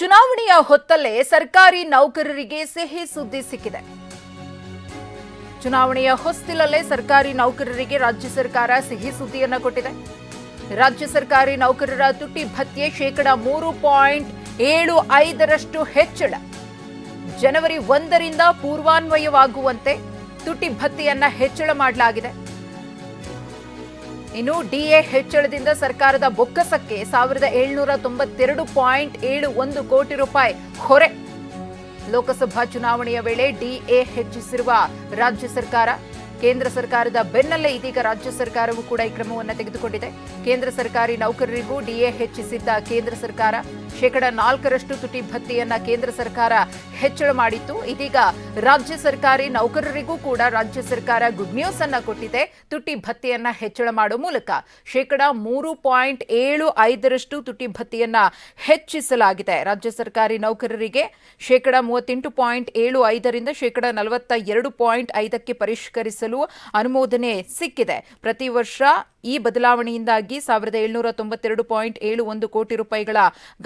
ಚುನಾವಣೆಯ ಹೊತ್ತಲ್ಲೇ ಸರ್ಕಾರಿ ನೌಕರರಿಗೆ ಸಿಹಿ ಸುದ್ದಿ ಸಿಕ್ಕಿದೆ. ಚುನಾವಣೆಯ ಹೊಸ್ತಿಲಲ್ಲೇ ಸರ್ಕಾರಿ ನೌಕರರಿಗೆ ರಾಜ್ಯ ಸರ್ಕಾರ ಸಿಹಿ ಸುದ್ದಿಯನ್ನ ಕೊಟ್ಟಿದೆ. ರಾಜ್ಯ ಸರ್ಕಾರಿ ನೌಕರರ ತುಟ್ಟಿ ಭತ್ಯೆ %3.75 ಹೆಚ್ಚಳ. ಜನವರಿ 1ರಿಂದ ಪೂರ್ವಾನ್ವಯವಾಗುವಂತೆ ತುಟ್ಟಿ ಭತ್ಯೆಯನ್ನ ಹೆಚ್ಚಳ ಮಾಡಲಾಗಿದೆ. ಇನ್ನು ಡಿಎ ಹೆಚ್ಚಳದಿಂದ ಸರ್ಕಾರದ ಬೊಕ್ಕಸಕ್ಕೆ ₹1792.71 ಕೋಟಿ ಹೊರೆ. ಲೋಕಸಭಾ ಚುನಾವಣೆಯ ವೇಳೆ ಡಿಎ ಹೆಚ್ಚಿಸಿರುವ ರಾಜ್ಯ ಸರ್ಕಾರ, ಕೇಂದ್ರ ಸರ್ಕಾರದ ಬೆನ್ನಲ್ಲೇ ಇದೀಗ ರಾಜ್ಯ ಸರ್ಕಾರವು ಕೂಡ ಈ ಕ್ರಮವನ್ನು ತೆಗೆದುಕೊಂಡಿದೆ. ಕೇಂದ್ರ ಸರ್ಕಾರಿ ನೌಕರರಿಗೂ ಡಿಎ ಹೆಚ್ಚಿಸಿದ್ದ ಕೇಂದ್ರ ಸರ್ಕಾರ %4 ತುಟಿ ಭತ್ಯೆಯನ್ನ ಕೇಂದ್ರ ಸರ್ಕಾರ ಹೆಚ್ಚಳ ಮಾಡಿತ್ತು. ಇದೀಗ ರಾಜ್ಯ ಸರ್ಕಾರಿ ನೌಕರರಿಗೂ ಕೂಡ ರಾಜ್ಯ ಸರ್ಕಾರ ಗುಡ್ ನ್ಯೂಸ್ ಅನ್ನ ಕೊಟ್ಟಿದೆ. ತುಟಿ ಭತ್ಯೆಯನ್ನ ಹೆಚ್ಚಳ ಮಾಡುವ ಮೂಲಕ %3.75 ತುಟಿ ಭತ್ಯೆಯನ್ನ ಹೆಚ್ಚಿಸಲಾಗಿದೆ. ರಾಜ್ಯ ಸರ್ಕಾರಿ ನೌಕರರಿಗೆ %38.75ರಿಂದ %42.5ಕ್ಕೆ ಪರಿಷ್ಕರಿಸಲು ಅನುಮೋದನೆ ಸಿಕ್ಕಿದೆ. ಪ್ರತಿ ವರ್ಷ ಈ ಬದಲಾವಣೆಯಿಂದಾಗಿ ₹1792.71 ಕೋಟಿ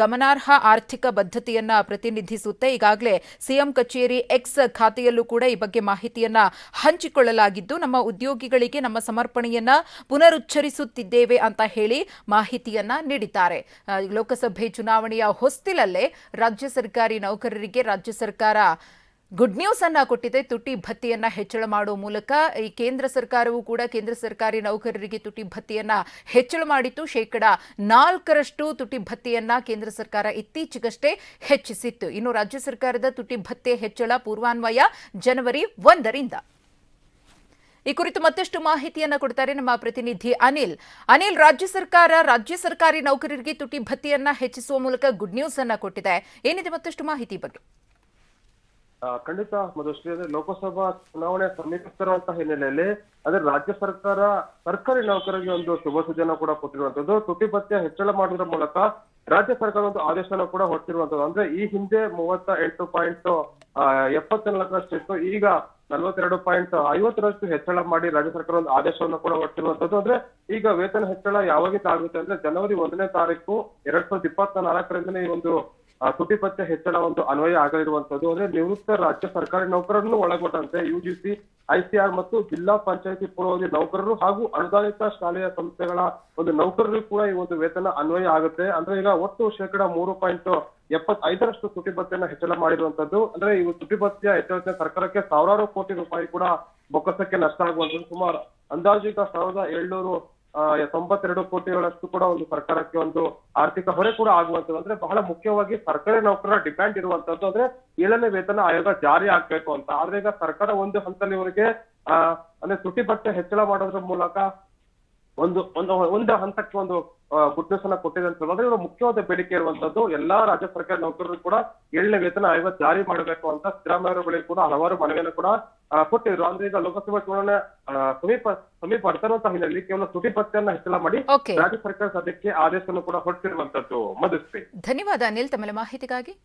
ಗಮನಾರ್ಹ ಆರ್ಥಿಕ ಬದ್ಧತೆಯನ್ನ ಪ್ರತಿನಿಧಿಸುತ್ತೆ. ಈಗಾಗಲೇ ಸಿಎಂ ಕಚೇರಿ ಎಕ್ಸ್ ಖಾತೆಯಲ್ಲೂ ಕೂಡ ಈ ಬಗ್ಗೆ ಮಾಹಿತಿಯನ್ನ ಹಂಚಿಕೊಳ್ಳಲಾಗಿದ್ದು, ನಮ್ಮ ಉದ್ಯೋಗಿಗಳಿಗೆ ನಮ್ಮ ಸಮರ್ಪಣೆಯನ್ನ ಪುನರುಚ್ಚರಿಸುತ್ತಿದ್ದೇವೆ ಅಂತ ಹೇಳಿ ಮಾಹಿತಿಯನ್ನ ನೀಡಿದ್ದಾರೆ. ಲೋಕಸಭೆ ಚುನಾವಣೆಯ ಹೊಸ್ತಿಲಲ್ಲೇ ರಾಜ್ಯ ಸರ್ಕಾರಿ ನೌಕರರಿಗೆ ರಾಜ್ಯ ಸರ್ಕಾರ ಗುಡ್ ನ್ಯೂಸ್ ಅನ್ನ ಕೊಟ್ಟಿದೆ. ತುಟಿ ಭತ್ಯೆಯನ್ನ ಹೆಚ್ಚಳ ಮಾಡುವ ಮೂಲಕ ಈ ಕೇಂದ್ರ ಸರ್ಕಾರವು ಕೂಡ ಕೇಂದ್ರ ಸರ್ಕಾರಿ ನೌಕರರಿಗೆ ತುಟಿ ಭತ್ಯೆಯನ್ನ ಹೆಚ್ಚಳ ಮಾಡಿತ್ತು. %4 ತುಟಿ ಭತ್ಯೆಯನ್ನ ಕೇಂದ್ರ ಸರ್ಕಾರ ಇತ್ತೀಚೆಗಷ್ಟೇ ಹೆಚ್ಚಿಸಿತ್ತು. ಇನ್ನು ರಾಜ್ಯ ಸರ್ಕಾರದ ತುಟಿ ಭತ್ಯೆ ಹೆಚ್ಚಳ ಪೂರ್ವಾನ್ವಯ ಜನವರಿ 1ರಿಂದ. ಈ ಕುರಿತು ಮತ್ತಷ್ಟು ಮಾಹಿತಿಯನ್ನ ಕೊಡ್ತಾರೆ ನಮ್ಮ ಪ್ರತಿನಿಧಿ ಅನಿಲ್. ರಾಜ್ಯ ಸರ್ಕಾರ ರಾಜ್ಯ ಸರ್ಕಾರಿ ನೌಕರರಿಗೆ ತುಟಿ ಭತ್ಯೆಯನ್ನ ಹೆಚ್ಚಿಸುವ ಮೂಲಕ ಗುಡ್ ನ್ಯೂಸ್ ಅನ್ನ ಕೊಟ್ಟಿದೆ. ಏನಿದೆ ಮತ್ತಷ್ಟು ಮಾಹಿತಿ ಬಗ್ಗೆ? ಖಂಡಿತ ಮಧುಶ್ರೀ, ಅಂದ್ರೆ ಲೋಕಸಭಾ ಚುನಾವಣೆ ಸಮೀಪಿಸುತ್ತಿರುವಂತಹ ಹಿನ್ನೆಲೆಯಲ್ಲಿ ಅಂದ್ರೆ ರಾಜ್ಯ ಸರ್ಕಾರ ಸರ್ಕಾರಿ ನೌಕರರಿಗೆ ಒಂದು ಶುಭ ಸುದ್ದಿಯನ್ನು ಕೂಡ ಕೊಟ್ಟಿರುವಂತದ್ದು. ತುಟಿ ಭತ್ಯೆ ಹೆಚ್ಚಳ ಮಾಡುವುದರ ಮೂಲಕ ರಾಜ್ಯ ಸರ್ಕಾರ ಒಂದು ಆದೇಶನ ಕೂಡ ಹೊರಟಿರುವಂತದ್ದು. ಅಂದ್ರೆ ಈ ಹಿಂದೆ 38.74 ಈಗ 42.50 ಹೆಚ್ಚಳ ಮಾಡಿ ರಾಜ್ಯ ಸರ್ಕಾರ ಒಂದು ಆದೇಶವನ್ನು ಕೂಡ ಹೊರಟಿರುವಂತದ್ದು. ಅಂದ್ರೆ ಈಗ ವೇತನ ಹೆಚ್ಚಳ ಯಾವಾಗಿಂದ ಆಗುತ್ತೆ ಅಂದ್ರೆ ಜನವರಿ 1ನೇ ತಾರೀಕು 2024ರಿಂದನೇ ಈ ಒಂದು ತುಟಿ ಭತ್ಯೆ ಹೆಚ್ಚಳ ಒಂದು ಅನ್ವಯ ಆಗಲಿರುವಂತದ್ದು. ಅಂದ್ರೆ ನಿವೃತ್ತ ರಾಜ್ಯ ಸರ್ಕಾರಿ ನೌಕರರನ್ನು ಒಳಗೊಂಡಂತೆ ಯುಜಿಸಿ, ಐಸಿಆರ್ ಮತ್ತು ಜಿಲ್ಲಾ ಪಂಚಾಯತಿ ಪೂರ್ವವಧಿ ನೌಕರರು ಹಾಗೂ ಅನುದಾನಿತ ಶಾಲೆಯ ಸಂಸ್ಥೆಗಳ ಒಂದು ನೌಕರರು ಕೂಡ ಈ ಒಂದು ವೇತನ ಅನ್ವಯ ಆಗುತ್ತೆ. ಅಂದ್ರೆ ಈಗ ಒಟ್ಟು %3.75 ತುಟಿ ಭತ್ಯೆಯನ್ನ ಹೆಚ್ಚಳ ಮಾಡಿರುವಂತದ್ದು. ಅಂದ್ರೆ ಈ ತುಟಿ ಭತ್ಯೆ ಹೆಚ್ಚಳ ಸರ್ಕಾರಕ್ಕೆ ಸಾವಿರಾರು ಕೋಟಿ ರೂಪಾಯಿ ಕೂಡ ಬೊಕ್ಕಸಕ್ಕೆ ನಷ್ಟ ಆಗುವಂತದ್ದು. ಸುಮಾರು ಅಂದಾಜು ಈಗ 1792 ಕೋಟಿಗಳಷ್ಟು ಕೂಡ ಒಂದು ಸರ್ಕಾರಕ್ಕೆ ಒಂದು ಆರ್ಥಿಕ ಹೊರೆ ಕೂಡ ಆಗುವಂತದ್ದು. ಅಂದ್ರೆ ಬಹಳ ಮುಖ್ಯವಾಗಿ ಸರ್ಕಾರಿ ನೌಕರರ ಡಿಮ್ಯಾಂಡ್ ಇರುವಂತದ್ದು ಅಂದ್ರೆ 7ನೇ ವೇತನ ಆಯೋಗ ಜಾರಿ ಆಗ್ಬೇಕು ಅಂತ. ಆದ್ರೆ ಈಗ ಸರ್ಕಾರ ಒಂದು ಹಂತದಲ್ಲಿ ಇವರಿಗೆ ಅಂದ್ರೆ ತುಟಿ ಭತ್ಯೆ ಹೆಚ್ಚಳ ಮಾಡೋದ್ರ ಮೂಲಕ ಒಂದು ಹಂತಕ್ಕೆ ಒಂದು ಗುಡ್ ನ್ಯೂಸ್ ಅನ್ನ ಕೊಟ್ಟಿದೆ ಅಂತ ಹೇಳಿದ್ರೆ ಇವರು ಮುಖ್ಯವಾದ ಬೇಡಿಕೆ ಇರುವಂತದ್ದು. ಎಲ್ಲಾ ರಾಜ್ಯ ಸರ್ಕಾರಿ ನೌಕರರು ಕೂಡ 7ನೇ ವೇತನ ಆಯೋಗ ಜಾರಿ ಮಾಡಬೇಕು ಅಂತ ಸಿದ್ದರಾಮಯ್ಯ ಬಳಿ ಕೂಡ ಹಲವಾರು ಮನವಿಯನ್ನು ಕೂಡ ಕೊಟ್ಟಿದ್ರು. ಅಂದ್ರೆ ಈಗ ಲೋಕಸಭಾ ಚುನಾವಣೆ ಸಮೀಪ ಬರ್ತಿರುವಂತಹ ಹಿನ್ನೆಲೆಯಲ್ಲಿ ಕೇವಲ ತುಟಿ ಭತ್ಯೆಯನ್ನ ಹೆಚ್ಚಳ ಮಾಡಿ ರಾಜ್ಯ ಸರ್ಕಾರ ಸದ್ಯಕ್ಕೆ ಆದೇಶವನ್ನು ಕೂಡ ಹೊರಟಿರುವಂತದ್ದು. ಮಧುಶ್ರೀ, ಧನ್ಯವಾದ ಅನಿಲ್ ತಮ್ಮ ಮಾಹಿತಿಗಾಗಿ.